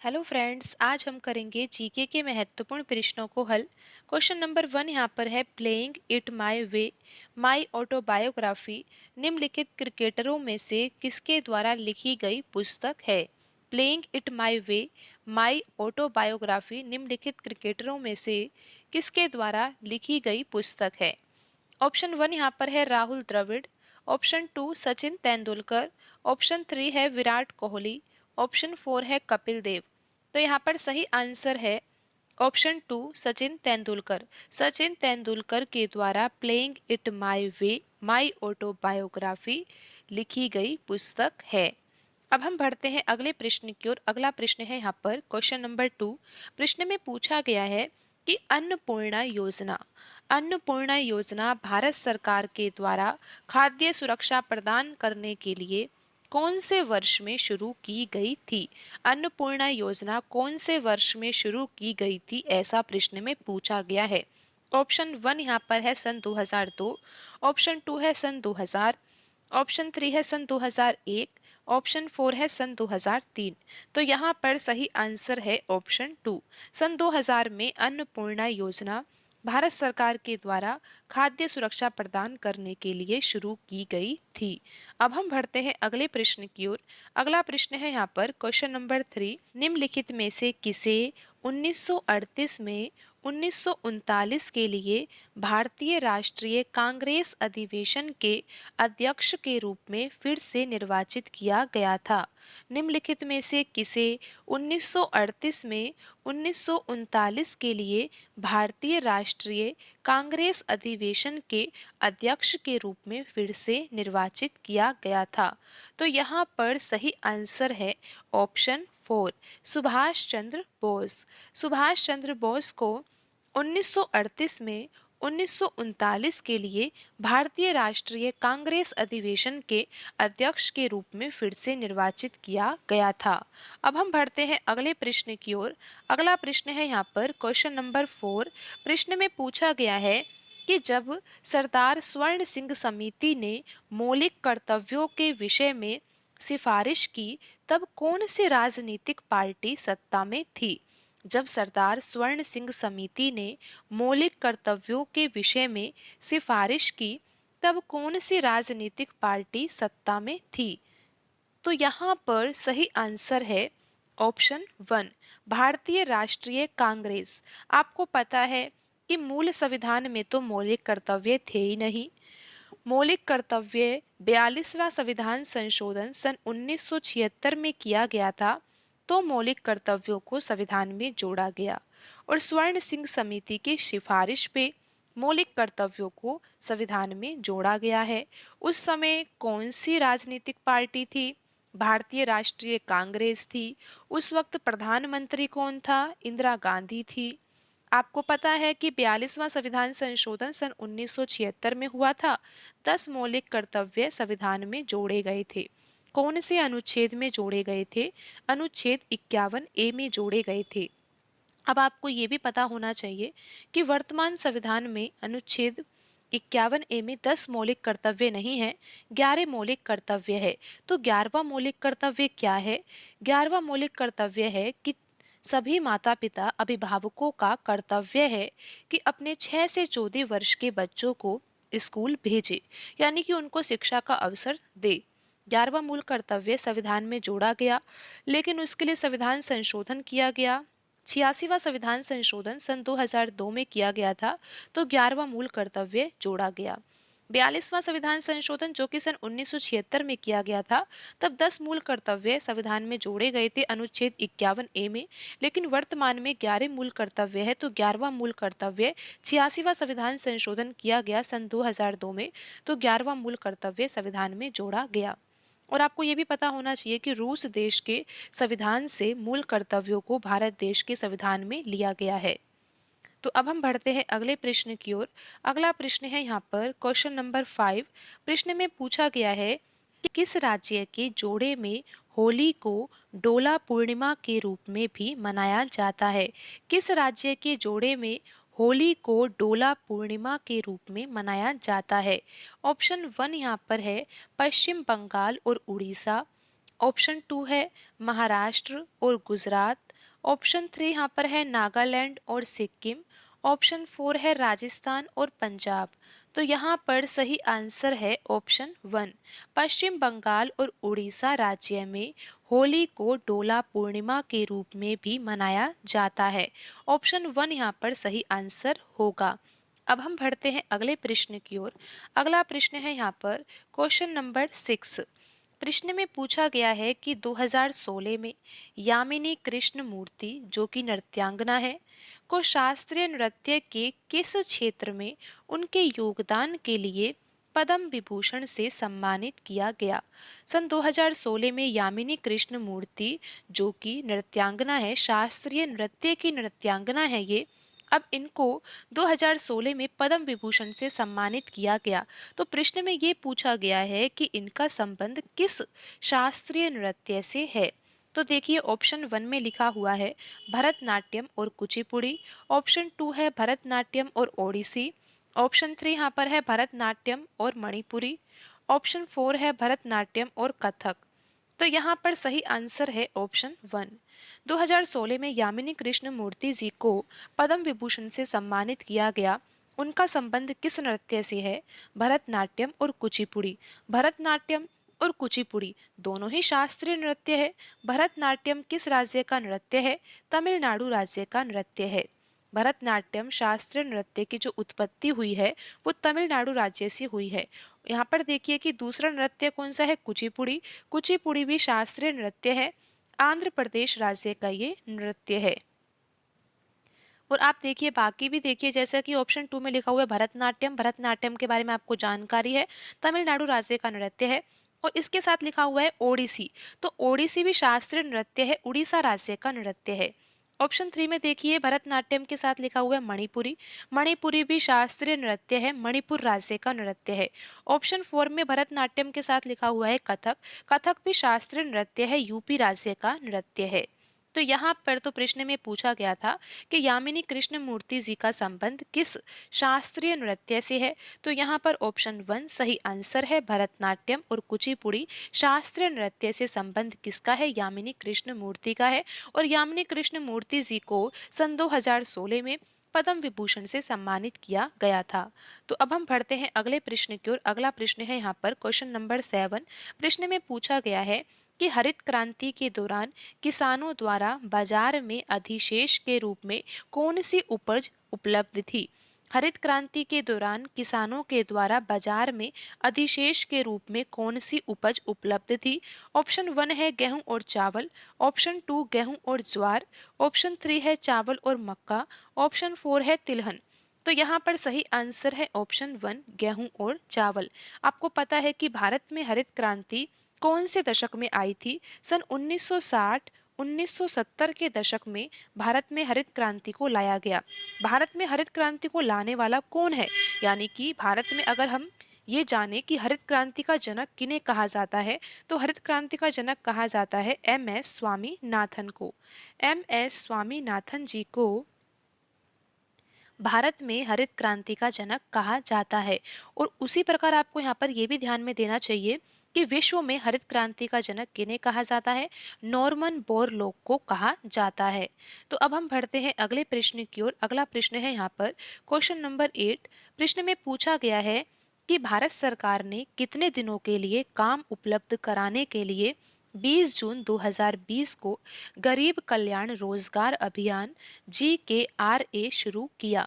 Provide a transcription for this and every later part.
Hello friends, आज हम करेंगे जीके के महत्वपूर्ण प्रश्नों को हल। क्वेश्चन नंबर 1 यहाँ पर है, playing it my way my autobiography निम्नलिखित क्रिकेटरों में से किसके द्वारा लिखी गई पुस्तक है। Playing it my way my autobiography निम्नलिखित क्रिकेटरों में से किसके द्वारा लिखी गई पुस्तक है। ऑप्शन 1 यहाँ पर है राहुल द्रविड़, ऑप्शन 2 सचिन तेंदुलकर, ऑप्शन 3 है विराट कोहली, ऑप्शन 4 है कपिल देव। तो यहाँ पर सही आंसर है ऑप्शन 2 सचिन तेंदुलकर। सचिन तेंदुलकर के द्वारा playing it my way my autobiography लिखी गई पुस्तक है। अब हम बढ़ते हैं अगले प्रश्न की ओर। अगला प्रश्न है यहाँ पर क्वेश्चन नंबर 2। प्रश्न में पूछा गया है कि अन्नपूर्णा योजना भारत सरकार के द्वारा खाद्य सुरक्षा प्रदान करने के लिए कौन से वर्ष में शुरू की गई थी। अन्नपूर्णा योजना कौन से वर्ष में शुरू की गई थी, ऐसा प्रश्न में पूछा गया है। ऑप्शन 1 यहाँ पर है सन 2002, ऑप्शन 2 है सन 2000, ऑप्शन 3 है सन 2001, ऑप्शन 4 है सन 2003। तो यहाँ पर सही आंसर है ऑप्शन 2। सन 2000 में अन्नपूर्णा योजना भारत सरकार के द्वारा खाद्य सुरक्षा प्रदान करने के लिए शुरू की गई थी। अब हम बढ़ते हैं अगले प्रश्न की ओर। अगला प्रश्न है यहाँ पर क्वेश्चन नंबर 3। निम्नलिखित में से किसे 1938 में 1939 के लिए भारतीय राष्ट्रीय कांग्रेस अधिवेशन के अध्यक्ष के रूप में फिर से निर्वाचित किया गया था। निम्नलिखित में से किसे 1938 में 1939 के लिए भारतीय राष्ट्रीय कांग्रेस अधिवेशन के अध्यक्ष के रूप में फिर से निर्वाचित किया गया था। तो यहाँ पर सही आंसर है ऑप्शन 4 सुभाष चंद्र बोस। सुभाष चंद्र बोस को 1938 में 1939 के लिए भारतीय राष्ट्रीय कांग्रेस अधिवेशन के अध्यक्ष के रूप में फिर से निर्वाचित किया गया था। अब हम बढ़ते हैं अगले प्रश्न की ओर। अगला प्रश्न है यहाँ पर क्वेश्चन नंबर 4। प्रश्न में पूछा गया है कि जब सरदार स्वर्ण सिंह समिति ने मौलिक कर्तव्यों के विषय में सिफारिश की, तब कौन सी राजनीतिक पार्टी सत्ता में थी। जब सरदार स्वर्ण सिंह समिति ने मौलिक कर्तव्यों के विषय में सिफारिश की, तब कौन सी राजनीतिक पार्टी सत्ता में थी। तो यहाँ पर सही आंसर है ऑप्शन 1 भारतीय राष्ट्रीय कांग्रेस। आपको पता है कि मूल संविधान में तो मौलिक कर्तव्य थे ही नहीं। मौलिक कर्तव्य 42वां संविधान संशोधन सन 1976 में किया गया था, तो मौलिक कर्तव्यों को संविधान में जोड़ा गया और स्वर्ण सिंह समिति की सिफारिश पे मौलिक कर्तव्यों को संविधान में जोड़ा गया है। उस समय कौन सी राजनीतिक पार्टी थी? भारतीय राष्ट्रीय कांग्रेस थी। उस वक्त प्रधानमंत्री कौन था? इंदिरा गांधी थी। आपको पता है कि 42वां संविधान संशोधन सन 1976 में हुआ था। 10 मौलिक कर्तव्य संविधान में जोड़े गए थे। कौन से अनुच्छेद में जोड़े गए थे? अनुच्छेद 51A में जोड़े गए थे। अब आपको ये भी पता होना चाहिए कि वर्तमान संविधान में अनुच्छेद 51A में 10 मौलिक कर्तव्य नहीं है, 11 मौलिक कर्तव्य है। तो 11वां मौलिक कर्तव्य क्या है? 11वां मौलिक कर्तव्य है कि सभी माता पिता अभिभावकों का कर्तव्य है कि अपने 6 से 14 वर्ष के बच्चों को स्कूल भेजे, यानी कि उनको शिक्षा का अवसर दे। 11वां मूल कर्तव्य संविधान में जोड़ा गया, लेकिन उसके लिए संविधान संशोधन किया गया। 86वां संविधान संशोधन सन 2002 में किया गया था, तो 11वां मूल कर्तव्य जोड़ा गया। 42वां संविधान संशोधन जो कि सन 1976 में किया गया था, तब 10 मूल कर्तव्य संविधान में जोड़े गए थे अनुच्छेद 51A में, लेकिन वर्तमान में 11 मूल कर्तव्य है, तो 11वां मूल कर्तव्य 86वां संविधान संशोधन किया गया सन 2002 में, तो 11वां मूल कर्तव्य संविधान में जोड़ा गया। और आपको ये भी पता होना चाहिए कि रूस देश के संविधान से मूल कर्तव्यों को भारत देश के संविधान में लिया गया है। तो अब हम बढ़ते हैं अगले प्रश्न की ओर। अगला प्रश्न है यहाँ पर क्वेश्चन नंबर 5। प्रश्न में पूछा गया है कि किस राज्य के जोड़े में होली को डोला पूर्णिमा के रूप में भी मनाया जाता है। किस राज्य के जोड़े में होली को डोला पूर्णिमा के रूप में मनाया जाता है। ऑप्शन 1 यहाँ पर है पश्चिम बंगाल और उड़ीसा, ऑप्शन 2 है महाराष्ट्र और गुजरात, ऑप्शन 3 यहाँ पर है नागालैंड और सिक्किम। ऑप्शन 4 है राजस्थान और पंजाब। तो यहाँ पर सही आंसर है ऑप्शन 1। पश्चिम बंगाल और उड़ीसा राज्य में होली को डोला पूर्णिमा के रूप में भी मनाया जाता है। ऑप्शन 1 यहाँ पर सही आंसर होगा। अब हम बढ़ते हैं अगले प्रश्न की ओर। अगला प्रश्न है यहाँ पर क्वेश्चन नंबर 6। प्रश्न में पूछा गया है कि 2016 में यामिनी कृष्ण मूर्ति जो कि नृत्यांगना है को शास्त्रीय नृत्य के किस क्षेत्र में उनके योगदान के लिए पद्म विभूषण से सम्मानित किया गया। सन 2016 में यामिनी कृष्ण मूर्ति जो कि नृत्यांगना है, शास्त्रीय नृत्य की नृत्यांगना है ये, अब इनको 2016 में पद्म विभूषण से सम्मानित किया गया। तो प्रश्न में ये पूछा गया है कि इनका संबंध किस शास्त्रीय नृत्य से है। तो देखिए ऑप्शन 1 में लिखा हुआ है भरतनाट्यम और कुचिपुड़ी। ऑप्शन 2 है भरतनाट्यम और ओडिसी। ऑप्शन 3 यहाँ पर है भरतनाट्यम और मणिपुरी। ऑप्शन 4 है भरतनाट्यम और कथक। तो यहाँ पर सही आंसर है ऑप्शन 1। 2016 में यामिनी कृष्ण मूर्ति जी को पद्म विभूषण से सम्मानित किया गया। उनका संबंध किस नृत्य से है? भरतनाट्यम और कुचिपुड़ी। भरतनाट्यम और कुचिपुड़ी दोनों ही शास्त्रीय नृत्य है। भरतनाट्यम किस राज्य का नृत्य है? तमिलनाडु राज्य का नृत्य है। भरतनाट्यम शास्त्रीय नृत्य की जो उत्पत्ति हुई है वो तमिलनाडु राज्य से हुई है। यहाँ पर देखिए कि दूसरा नृत्य कौन सा है? कुचिपुड़ी। कुचिपुड़ी भी शास्त्रीय नृत्य है, आंध्र प्रदेश राज्य का ये नृत्य है। और आप देखिए बाकी भी देखिए, जैसा कि ऑप्शन 2 में लिखा हुआ है भरतनाट्यम, भरतनाट्यम के बारे में आपको जानकारी है, तमिलनाडु राज्य का नृत्य है। और इसके साथ लिखा हुआ है ओडिसी, तो ओडिसी भी शास्त्रीय नृत्य है, उड़ीसा राज्य का नृत्य है। ऑप्शन 3 में देखिए भरतनाट्यम के साथ लिखा हुआ है मणिपुरी, मणिपुरी भी शास्त्रीय नृत्य है, मणिपुर राज्य का नृत्य है। ऑप्शन 4 में भरतनाट्यम के साथ लिखा हुआ है कथक, कथक भी शास्त्रीय नृत्य है, यूपी राज्य का नृत्य है। तो यहाँ पर तो प्रश्न में पूछा गया था कि यामिनी कृष्ण मूर्ति जी का संबंध किस शास्त्रीय नृत्य से है। तो यहाँ पर ऑप्शन 1 सही आंसर है। भरतनाट्यम और कुचिपुड़ी शास्त्रीय नृत्य से संबंध किसका है? यामिनी कृष्ण मूर्ति का है। और यामिनी कृष्ण मूर्ति जी को सन 2016 में पद्म विभूषण से सम्मानित किया गया था। तो अब हम बढ़ते हैं अगले प्रश्न की ओर। अगला प्रश्न है यहाँ पर क्वेश्चन नंबर 7। प्रश्न में पूछा गया है कि हरित क्रांति के दौरान किसानों द्वारा बाजार में अधिशेष के रूप में कौन सी उपज उपलब्ध थी? हरित क्रांति के दौरान किसानों के द्वारा बाजार में अधिशेष के रूप में कौन सी उपज उपलब्ध थी? ऑप्शन 1 है गेहूं और चावल। ऑप्शन 2 गेहूं और ज्वार। ऑप्शन 3 है चावल और मक्का। ऑप्शन 4 है तिलहन। तो यहाँ पर सही आंसर है ऑप्शन 1 गेहूं और चावल। आपको पता है कि भारत में हरित क्रांति कौन से दशक में आई थी? सन 1960 1970 के दशक में भारत में हरित क्रांति को लाया गया। भारत में हरित क्रांति को लाने वाला कौन है? यानी कि भारत में अगर हम ये जाने कि हरित क्रांति का जनक किन्हें कहा जाता है, तो हरित क्रांति का जनक कहा जाता है MS स्वामीनाथन को। MS स्वामीनाथन जी को भारत में हरित क्रांति का जनक कहा जाता है। और उसी प्रकार आपको यहाँ पर यह भी ध्यान में देना चाहिए कि विश्व में हरित क्रांति का जनक किन्हें कहा जाता है? नॉर्मन बोरलॉग को कहा जाता है। तो अब हम बढ़ते हैं अगले प्रश्न की ओर। अगला प्रश्न है यहाँ पर क्वेश्चन नंबर 8। प्रश्न में पूछा गया है कि भारत सरकार ने कितने दिनों के लिए काम उपलब्ध कराने के लिए 20 जून 2020 को गरीब कल्याण रोजगार अभियान GKRA शुरू किया?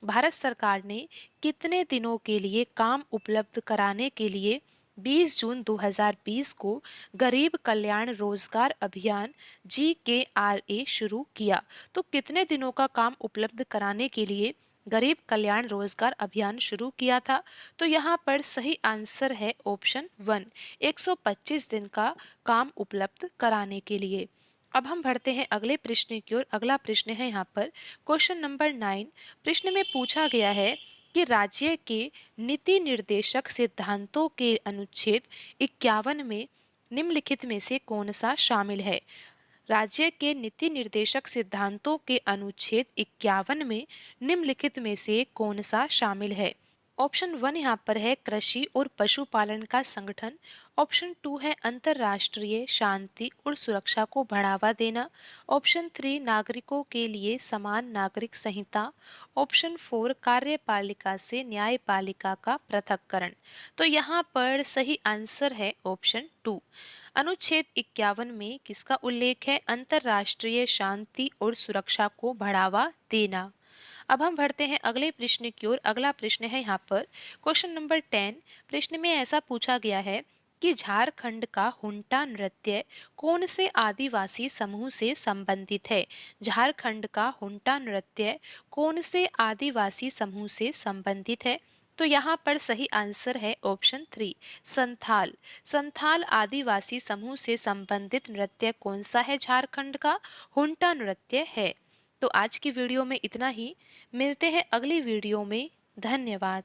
भारत सरकार ने कितने दिनों के लिए काम उपलब्ध कराने के लिए 20 जून 2020 को गरीब कल्याण रोजगार अभियान GKRA शुरू किया? तो कितने दिनों का काम उपलब्ध कराने के लिए गरीब कल्याण रोजगार अभियान शुरू किया था? तो यहाँ पर सही आंसर है ऑप्शन 1 125 दिन का काम उपलब्ध कराने के लिए। अब हम बढ़ते हैं अगले प्रश्न की ओर। अगला प्रश्न है यहाँ पर क्वेश्चन नंबर 9। प्रश्न में पूछा गया है कि राज्य के नीति निर्देशक सिद्धांतों के अनुच्छेद 51 में निम्नलिखित में से कौन सा शामिल है? राज्य के नीति निर्देशक सिद्धांतों के अनुच्छेद 51 में निम्नलिखित में से कौन सा शामिल है? ऑप्शन 1 यहाँ पर है कृषि और पशुपालन का संगठन। ऑप्शन 2 है अंतर्राष्ट्रीय शांति और सुरक्षा को बढ़ावा देना। ऑप्शन 3 नागरिकों के लिए समान नागरिक संहिता। ऑप्शन 4 कार्यपालिका से न्यायपालिका का पृथक्करण। तो यहाँ पर सही आंसर है ऑप्शन 2। अनुच्छेद 51 में किसका उल्लेख है? अंतर्राष्ट्रीय शांति और सुरक्षा को बढ़ावा देना। अब हम बढ़ते हैं अगले प्रश्न की ओर। अगला प्रश्न है यहाँ पर क्वेश्चन नंबर 10। प्रश्न में ऐसा पूछा गया है कि झारखंड का हुंटा नृत्य कौन से आदिवासी समूह से संबंधित है? झारखंड का हुंटा नृत्य कौन से आदिवासी समूह से संबंधित है? तो यहाँ पर सही आंसर है ऑप्शन 3 संथाल। संथाल आदिवासी समूह से संबंधित नृत्य कौन सा है? झारखंड का हुंटा नृत्य है। तो आज की वीडियो में इतना ही। मिलते हैं अगली वीडियो में। धन्यवाद।